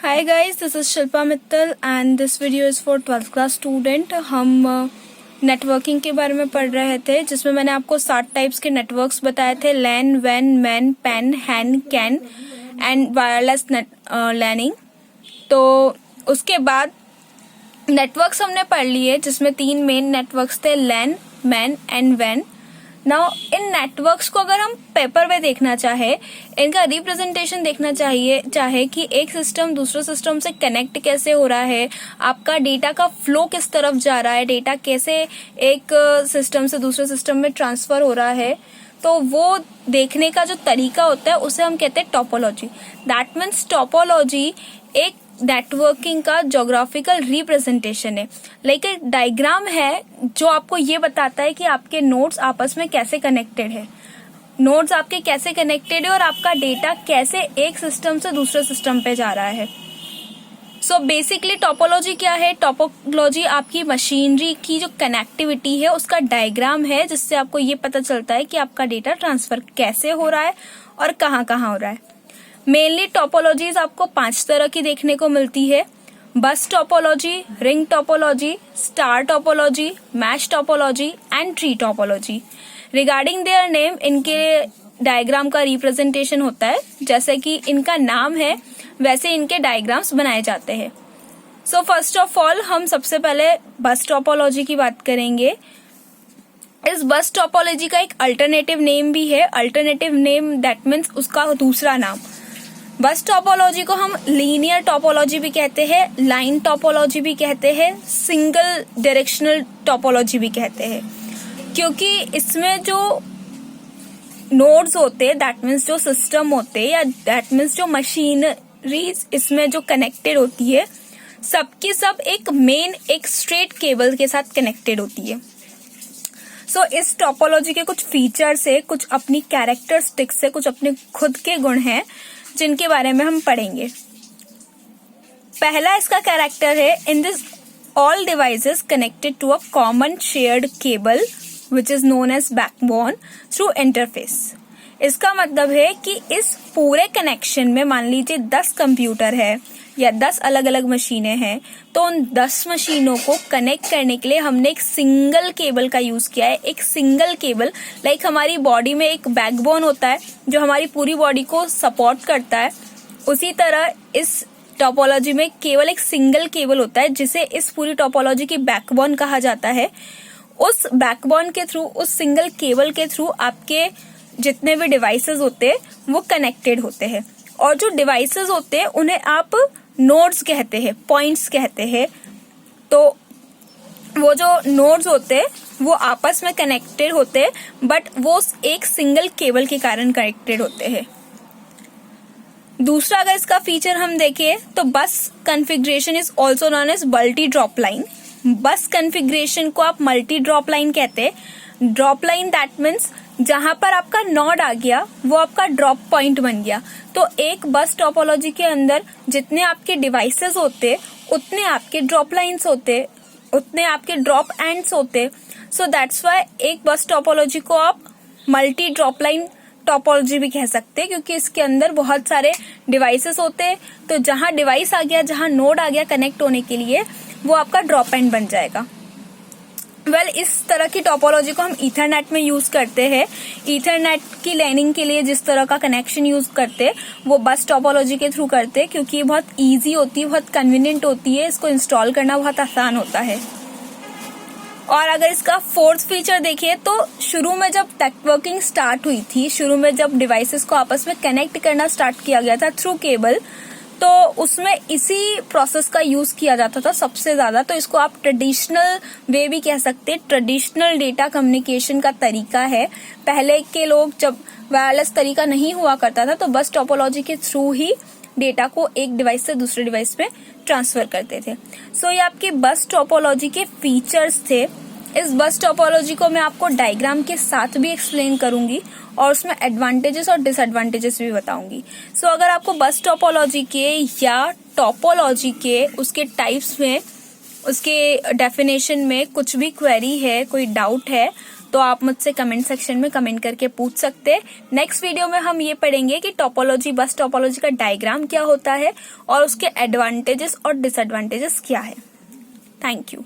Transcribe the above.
Hi guys, this is Shilpa Mittal and this video is for 12th class student. हम networking के बारे में पढ़ रहे थे जिसमें मैंने आपको 7 टाइप्स के नेटवर्क्स बताए थे। लैन, वैन, MAN, PAN, HAN, CAN and wireless laning. तो उसके बाद नेटवर्क्स हमने पढ़ लिए जिसमें 3 मेन नेटवर्क्स थे, लैन, मैन एंड वैन। नाउ इन नेटवर्क्स को अगर हम पेपर पे देखना चाहे, इनका रिप्रेजेंटेशन देखना चाहे कि एक सिस्टम दूसरे सिस्टम से कनेक्ट कैसे हो रहा है, आपका डेटा का फ्लो किस तरफ जा रहा है, डेटा कैसे एक सिस्टम से दूसरे सिस्टम में ट्रांसफर हो रहा है, तो वो देखने का जो तरीका होता है उसे हम कहते हैं टोपोलॉजी। दैट मीन्स टोपोलॉजी एक नेटवर्किंग का ज्योग्राफिकल रिप्रेजेंटेशन है, लाइक एक डायग्राम है जो आपको ये बताता है कि आपके नोड्स आपस में कैसे कनेक्टेड है, नोड्स आपके कैसे कनेक्टेड है और आपका डेटा कैसे एक सिस्टम से दूसरे सिस्टम पे जा रहा है। सो बेसिकली टोपोलॉजी क्या है? टोपोलॉजी आपकी मशीनरी की जो कनेक्टिविटी है उसका डायग्राम है, जिससे आपको ये पता चलता है कि आपका डेटा ट्रांसफर कैसे हो रहा है और कहाँ कहाँ हो रहा है। मेनली टोपोलॉजीज आपको 5 तरह की देखने को मिलती है: बस topology, ring topology, star topology, mesh topology and tree topology. Regarding their name, इनके डायग्राम का रिप्रेजेंटेशन होता है, जैसे कि इनका नाम है वैसे इनके डायग्राम्स बनाए जाते हैं। सो फर्स्ट ऑफ ऑल हम सबसे पहले बस टोपोलॉजी की बात करेंगे। इस बस टोपोलॉजी का एक अल्टरनेटिव नेम भी है। अल्टरनेटिव नेम दैट मीन्स उसका दूसरा नाम। बस टोपोलॉजी को हम लीनियर टोपोलॉजी भी कहते हैं, लाइन टोपोलॉजी भी कहते हैं, सिंगल डायरेक्शनल टोपोलॉजी भी कहते हैं, क्योंकि इसमें जो नोड्स होते हैं दैट मीन्स जो सिस्टम होते हैं या दैट मीन्स जो मशीनरीज इसमें जो कनेक्टेड होती है, सबकी सब एक स्ट्रेट केबल के साथ कनेक्टेड होती है। सो इस टोपोलॉजी के कुछ फीचर्स है, कुछ अपनी कैरेक्टरिस्टिक्स है, कुछ अपने खुद के गुण हैं जिनके बारे में हम पढ़ेंगे। पहला इसका कैरेक्टर है, in this all devices connected to a common shared cable which is known as backbone through interface. इसका मतलब है कि इस पूरे कनेक्शन में मान लीजिए 10 कंप्यूटर है या 10 अलग अलग मशीनें हैं, तो उन 10 मशीनों को कनेक्ट करने के लिए हमने एक सिंगल केबल का यूज किया है। एक सिंगल केबल, लाइक हमारी बॉडी में एक बैकबोन होता है जो हमारी पूरी बॉडी को सपोर्ट करता है, उसी तरह इस टोपोलॉजी में केवल एक सिंगल केबल होता है जिसे इस पूरी टोपोलॉजी की बैकबोन कहा जाता है। उस बैकबोन के थ्रू, उस सिंगल केबल के थ्रू आपके जितने भी डिवाइसेस होते हैं वो कनेक्टेड होते हैं, और जो डिवाइसेस होते हैं उन्हें आप नोड्स कहते हैं, पॉइंट्स कहते हैं। तो वो जो नोड्स होते हैं वो आपस में कनेक्टेड होते हैं, बट वो एक सिंगल केबल के कारण कनेक्टेड होते हैं। दूसरा अगर इसका फीचर हम देखें तो bus configuration is also known as multi drop line. Bus configuration को आप मल्टी ड्रॉप लाइन कहते हैं। ड्रॉप लाइन दैट मीन्स जहां पर आपका नोड आ गया वो आपका ड्रॉप पॉइंट बन गया। तो एक बस टोपोलॉजी के अंदर जितने आपके डिवाइसेस होते उतने आपके ड्रॉप लाइन्स होते, उतने आपके ड्रॉप एंड्स होते। सो दैट्स वाई एक बस टोपोलॉजी को आप मल्टी ड्रॉप लाइन टोपोलॉजी भी कह सकते हैं, क्योंकि इसके अंदर बहुत सारे डिवाइसेस होते, तो जहां डिवाइस आ गया, जहां नोड आ गया कनेक्ट होने के लिए, वो आपका ड्रॉप एंड बन जाएगा। इस तरह की टोपोलॉजी को हम ईथरनेट में यूज करते हैं। ईथरनेट की लाइनिंग के लिए जिस तरह का कनेक्शन यूज करते हैं वो बस टोपोलॉजी के थ्रू करते हैं, क्योंकि ये बहुत इजी होती है, बहुत कन्वीनियंट होती है, इसको इंस्टॉल करना बहुत आसान होता है। और अगर इसका फोर्थ फीचर देखिए तो शुरू में जब नेटवर्किंग स्टार्ट हुई थी, शुरू में जब डिवाइसेस को आपस में कनेक्ट करना स्टार्ट किया गया था थ्रू केबल, तो उसमें इसी प्रोसेस का यूज किया जाता था सबसे ज्यादा। तो इसको आप ट्रेडिशनल वे भी कह सकते हैं, ट्रेडिशनल डेटा कम्युनिकेशन का तरीका है। पहले के लोग जब वायरलेस तरीका नहीं हुआ करता था तो बस टोपोलॉजी के थ्रू ही डेटा को एक डिवाइस से दूसरे डिवाइस पे ट्रांसफर करते थे। सो ये आपके बस टोपोलॉजी के फीचर्स थे। इस बस टोपोलॉजी को मैं आपको डायग्राम के साथ भी एक्सप्लेन करूंगी और उसमें एडवांटेजेस और डिसएडवांटेजेस भी बताऊंगी। सो अगर आपको बस टोपोलॉजी के या टोपोलॉजी के उसके टाइप्स में, उसके डेफिनेशन में कुछ भी क्वेरी है, कोई डाउट है, तो आप मुझसे कमेंट सेक्शन में कमेंट करके पूछ सकते हैं। नेक्स्ट वीडियो में हम ये पढ़ेंगे कि टोपोलॉजी, बस टोपोलॉजी का डायग्राम क्या होता है और उसके एडवांटेजेस और डिसएडवांटेजेस क्या है। Thank you.